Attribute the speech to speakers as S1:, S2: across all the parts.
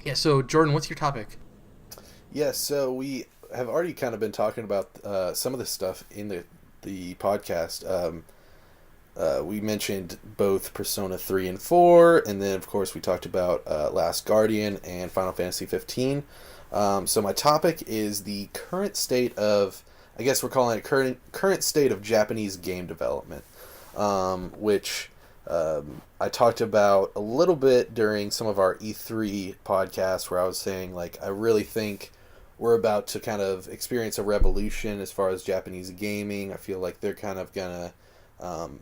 S1: Yeah. So Jordan, what's your topic?
S2: Yes, so we have already kind of been talking about some of this stuff in the podcast. We mentioned both Persona 3 and 4, and then, of course, we talked about Last Guardian and Final Fantasy 15. So my topic is the current state of, I guess we're calling it current state of Japanese game development, which I talked about a little bit during some of our E3 podcasts where I was saying, like, I really think we're about to kind of experience a revolution as far as Japanese gaming. I feel like they're kind of gonna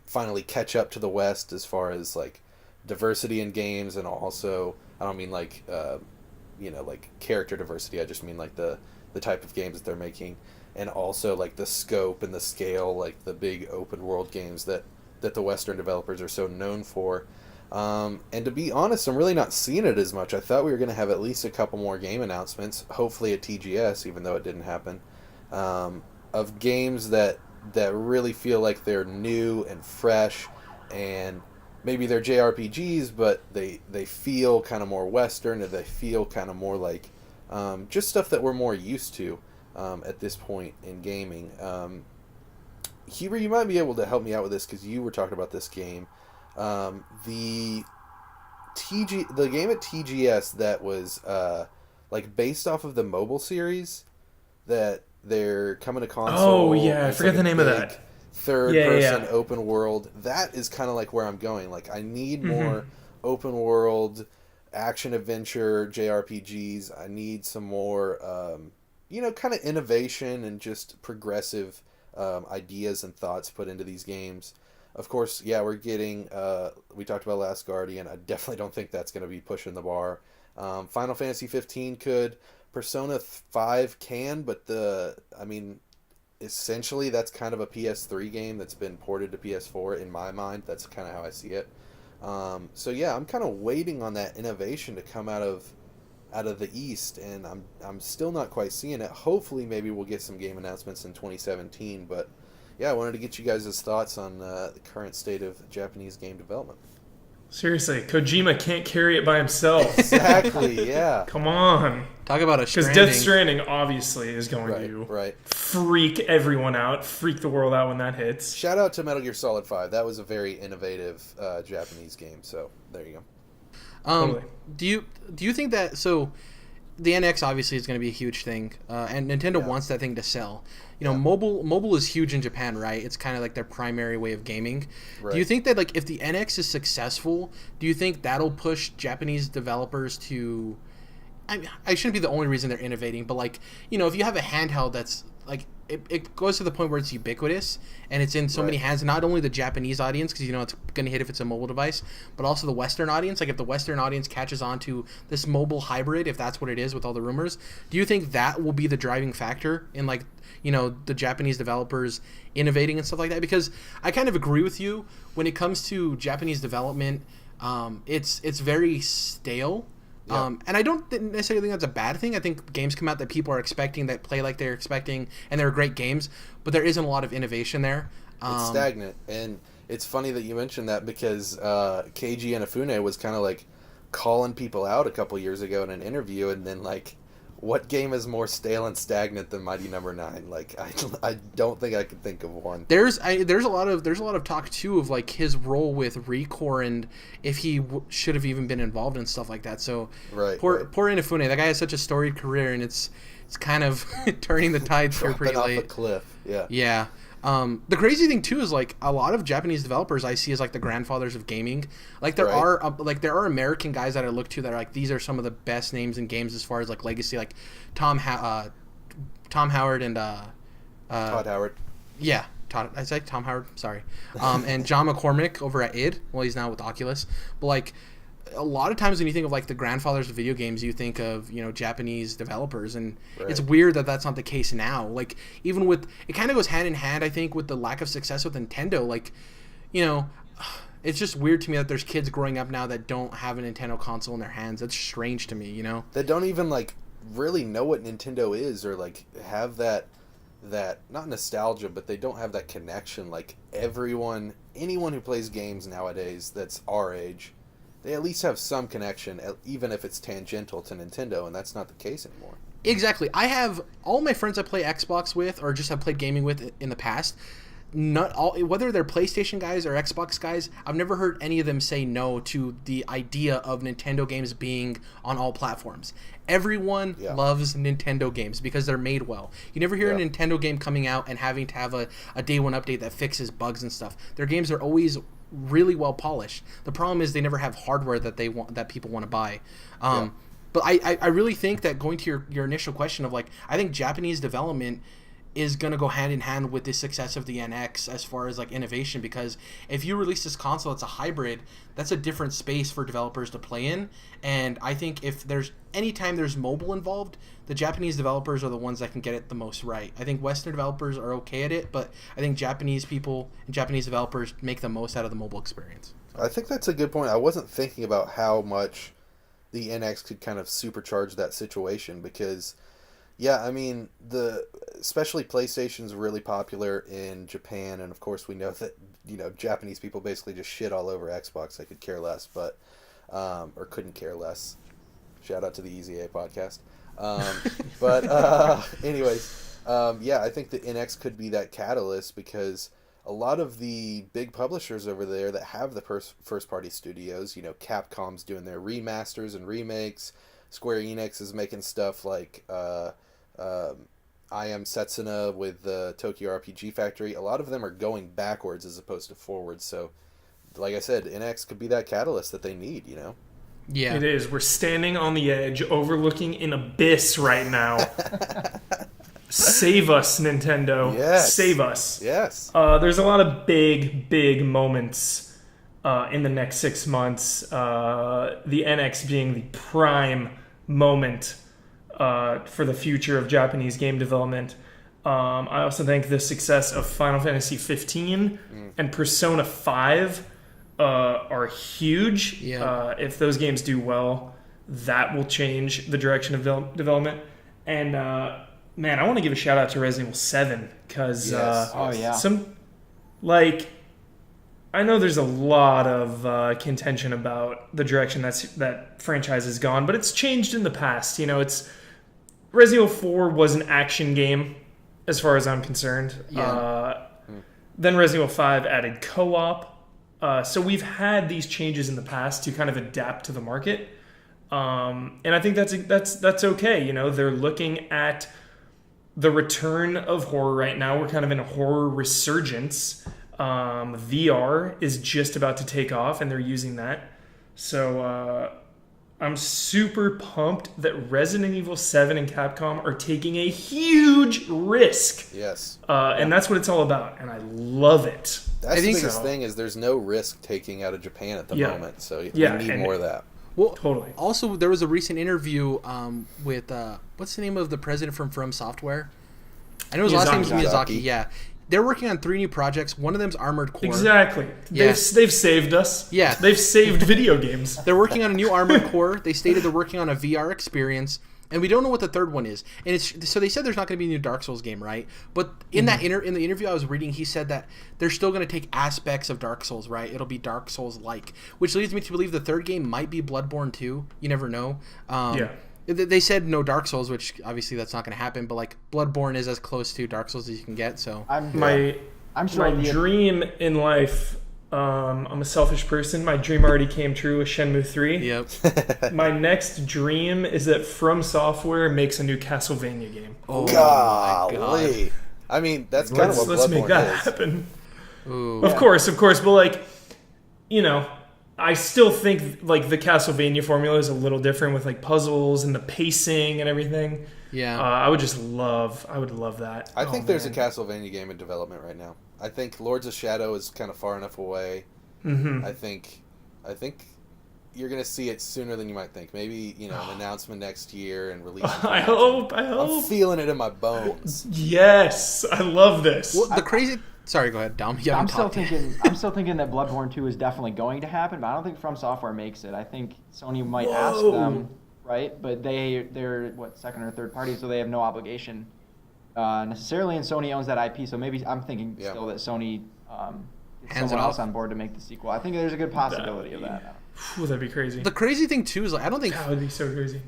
S2: finally catch up to the West as far as like diversity in games, and also I don't mean like like character diversity. I just mean like the type of games that they're making, and also like the scope and the scale, like the big open world games that the Western developers are so known for. And to be honest, I'm really not seeing it as much. I thought we were going to have at least a couple more game announcements, hopefully at TGS, even though it didn't happen, of games that really feel like they're new and fresh, and maybe they're JRPGs, but they feel kind of more Western, or they feel kind of more like just stuff that we're more used to at this point in gaming. Huber, you might be able to help me out with this because you were talking about this game. The the game at TGS that was like based off of the mobile series that they're coming to
S1: Oh
S2: console.
S1: yeah, I
S2: It's like
S1: forget
S2: a
S1: the name of
S2: big
S1: that.
S2: third
S1: Yeah, yeah,
S2: person
S1: yeah.
S2: open world. That is kind of like where I'm going. Like I need more
S1: hmm
S2: open world action adventure JRPGs. I need some more kind of innovation and just progressive ideas and thoughts put into these games. Of course, yeah, we're getting. We talked about Last Guardian. I definitely don't think that's going to be pushing the bar. Final Fantasy 15 could. Persona 5 can, but I mean, essentially that's kind of a PS3 game that's been ported to PS4 in my mind. That's kind of how I see it. So yeah, I'm kind of waiting on that innovation to come out of the East, and I'm still not quite seeing it. Hopefully, maybe we'll get some game announcements in 2017. But yeah, I wanted to get you guys' thoughts on the current state of Japanese game development.
S1: Seriously, Kojima can't carry it by himself.
S2: Exactly. Yeah.
S1: Come on.
S3: Talk about a
S1: Because Death
S3: stranding.
S1: Stranding obviously is going
S2: Right.
S1: to
S2: Right.
S1: freak everyone out, freak the world out when that hits.
S2: Shout out to Metal Gear Solid 5. That was a very innovative Japanese game. So there you go.
S3: Um,
S1: Totally.
S3: do you think that the NX obviously is going to be a huge thing, and Nintendo
S2: Yeah.
S3: wants that thing to sell.
S2: Yeah.
S3: Mobile is huge in Japan, right? It's kind of like their primary way of gaming. Do you
S2: Right.
S3: think that like if the NX is successful, do you think that'll push Japanese developers to? I shouldn't be the only reason they're innovating, but like if you have a handheld that's like it goes to the point where it's ubiquitous and it's in so many
S2: Right.
S3: hands, not only the Japanese audience because it's going to hit if it's a mobile device, but also the Western audience. Like if the Western audience catches on to this mobile hybrid, if that's what it is with all the rumors, do you think that will be the driving factor in like the Japanese developers innovating and stuff like that? Because I kind of agree with you when it comes to Japanese development. It's very stale.
S2: Yeah.
S3: And I don't necessarily think that's a bad thing. I think games come out that people are expecting, that play like they're expecting, and they're great games, but there isn't a lot of innovation there.
S2: It's stagnant, and it's funny that you mentioned that because Keiji Inafune was kind of like calling people out a couple years ago in an interview, and then like, what game is more stale and stagnant than Mighty Number Nine? Like, I don't think I could think of one.
S3: There's a lot of talk too of like his role with Recore and if he should have even been involved in stuff like that. So
S2: Right,
S3: poor
S2: right.
S3: poor Inafune, that guy has such a storied career, and it's kind of turning the tides here pretty
S2: Dropping off a
S3: late.
S2: cliff. Yeah.
S3: Yeah. The crazy thing too is like a lot of Japanese developers I see as like the grandfathers of gaming. Like there
S2: Right.
S3: are there are American guys that I look to that are like these are some of the best names in games as far as like legacy, like Tom Howard and
S2: Todd Howard.
S3: yeah, Todd. I said Tom Howard. Sorry, and John McCormick over at id. Well, he's now with Oculus, but like a lot of times when you think of like the grandfathers of video games, you think of Japanese developers, and it's
S2: Right.
S3: weird that that's not the case now. Like even with it, kind of goes hand in hand. I think with the lack of success with Nintendo, like you know, it's just weird to me that there's kids growing up now that don't have a Nintendo console in their hands. That's strange to me.
S2: That don't even like really know what Nintendo is, or like have that not nostalgia, but they don't have that connection. Like anyone who plays games nowadays that's our age they at least have some connection, even if it's tangential to Nintendo, and that's not the case anymore.
S3: Exactly. I have all my friends I play Xbox with or just have played gaming with in the past. Not all, whether they're PlayStation guys or Xbox guys, I've never heard any of them say no to the idea of Nintendo games being on all platforms. Everyone loves Nintendo games because they're made well. You never hear a Nintendo game coming out and having to have a day one update that fixes bugs and stuff. Their games are always really well polished. The problem is they never have hardware that people want to buy. But I really think that, going to your initial question of, like, I think Japanese development is going to go hand in hand with the success of the NX as far as, like, innovation, because if you release this console that's a hybrid, that's a different space for developers to play in. And I think if there's anytime there's mobile involved, the Japanese developers are the ones that can get it the most right. I think Western developers are okay at it, but I think Japanese people and Japanese developers make the most out of the mobile experience.
S2: I think that's a good point. I wasn't thinking about how much the NX could kind of supercharge that situation, because I mean, especially PlayStation's really popular in Japan, and of course we know that, Japanese people basically just shit all over Xbox. They could care less, but or couldn't care less. Shout out to the Easy A podcast. Anyways, I think the NX could be that catalyst, because a lot of the big publishers over there that have the first party studios, Capcom's doing their remasters and remakes. Square Enix is making stuff like I Am Setsuna with the Tokyo RPG Factory. A lot of them are going backwards as opposed to forwards. So, like I said, NX could be that catalyst that they need,
S3: Yeah.
S1: It is. We're standing on the edge, overlooking an abyss right now. Save us, Nintendo.
S2: Yes.
S1: Save us.
S2: Yes.
S1: There's a lot of big moments in the next 6 months. The NX being the prime moment for the future of Japanese game development. I also think the success of Final Fantasy 15 and Persona 5 are huge.
S3: Yeah.
S1: If those games do well, that will change the direction of development. And man, I want to give a shout out to Resident Evil 7, because I know there's a lot of contention about the direction that franchise has gone, but it's changed in the past. It's Resident Evil 4 was an action game, as far as I'm concerned.
S3: Yeah.
S1: Then Resident Evil 5 added co-op. So we've had these changes in the past to kind of adapt to the market, and I think that's okay. They're looking at the return of horror right now. We're kind of in a horror resurgence. VR is just about to take off, and they're using that. So I'm super pumped that Resident Evil 7 and Capcom are taking a huge risk.
S2: Yes.
S1: And that's what it's all about, and I love it.
S2: That's the biggest thing, is there's no risk taking out of Japan at the moment, so we need more of that.
S3: Well,
S1: totally.
S3: Also, there was a recent interview with what's the name of the president from Software? I know his last name is Miyazaki. Yeah, they're working on 3 new projects. One of them's Armored Core.
S1: Exactly.
S3: Yeah.
S1: They've saved us.
S3: Yeah,
S1: they've saved video games.
S3: They're working on a new Armored Core. They stated they're working on a VR experience, and we don't know what the third one is. And so they said there's not going to be a new Dark Souls game, right? But in that in the interview I was reading, he said that they're still going to take aspects of Dark Souls, right? It'll be Dark Souls-like, which leads me to believe the third game might be Bloodborne 2. You never know. They said no Dark Souls, which obviously that's not going to happen. But, like, Bloodborne is as close to Dark Souls as you can get. So
S1: my dream in life. I'm a selfish person. My dream already came true with Shenmue 3.
S3: Yep.
S1: My next dream is that From Software makes a new Castlevania game.
S2: Oh, golly. My God. I mean, that's kind of what
S1: let's
S2: Bloodborne
S1: make that
S2: is.
S1: happen.
S3: Ooh.
S1: Of course. But, like, I still think, like, the Castlevania formula is a little different with, like, puzzles and the pacing and everything.
S3: Yeah.
S1: I would love that.
S2: I think there's a Castlevania game in development right now. I think Lords of Shadow is kind of far enough away.
S1: Mm-hmm.
S2: I think you're going to see it sooner than you might think. Maybe, an announcement next year and release.
S1: I hope.
S2: I'm feeling it in my bones.
S1: Yes, I love this.
S3: Well, Sorry, go ahead, Dom.
S4: I'm still thinking that Bloodborne 2 is definitely going to happen, but I don't think From Software makes it. I think Sony might ask them, right? But they're second or third party, so they have no obligation necessarily, and Sony owns that IP. So maybe I'm thinking still that Sony gets someone else on board to make the sequel. I think there's a good possibility of that.
S1: Ooh, that'd be crazy.
S3: The crazy thing too is like, I don't think
S1: That would be so crazy.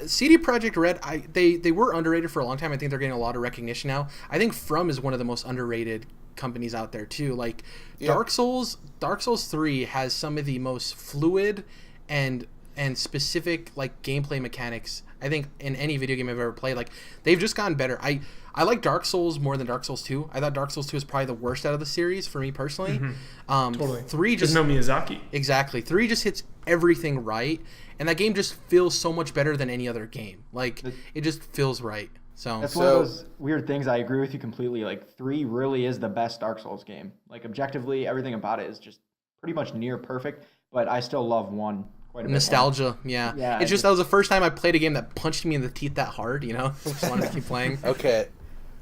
S3: CD Projekt Red, they were underrated for a long time. I think they're getting a lot of recognition now. I think From is one of the most underrated companies out there too. Like Dark Souls 3 has some of the most fluid and specific like gameplay mechanics I think in any video game I've ever played. Like they've just gotten better. I like Dark Souls more than Dark Souls 2. I thought Dark Souls 2 is probably the worst out of the series for me personally.
S1: Totally.
S3: 3 just
S1: There's no Miyazaki.
S3: Exactly. 3 just hits everything right, and that game just feels so much better than any other game. Like it just feels right.
S4: That's one of those weird things. I agree with you completely. Like 3 really is the best Dark Souls game. Like objectively, everything about it is just pretty much near perfect. But I still love 1 quite a bit.
S3: Nostalgia, yeah. It's just that was the first time I played a game that punched me in the teeth that hard. You know, I just wanted to keep playing.
S2: Okay,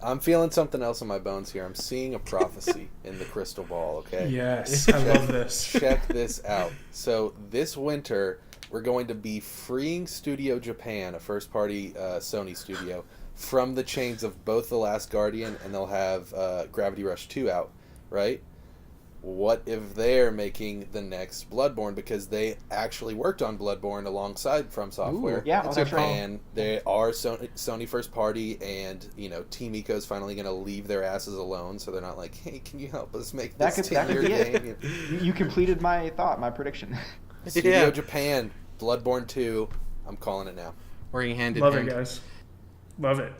S2: I'm feeling something else in my bones here. I'm seeing a prophecy in the crystal ball. Okay.
S1: Yes, I love this.
S2: Check this out. So this winter, we're going to be freeing Studio Japan, a first-party Sony studio, from the chains of both The Last Guardian, and they'll have Gravity Rush 2 out, right? What if they're making the next Bloodborne, because they actually worked on Bloodborne alongside From Software.
S4: Ooh, yeah, that's right.
S2: And they are Sony first party, and Team Eco's finally going to leave their asses alone, so they're not like, hey, can you help us make this 10-year game?
S4: You completed my prediction.
S2: Studio Japan, Bloodborne 2, I'm calling it now.
S3: Working hand in
S1: Love
S3: hand.
S1: it, guys. Love it.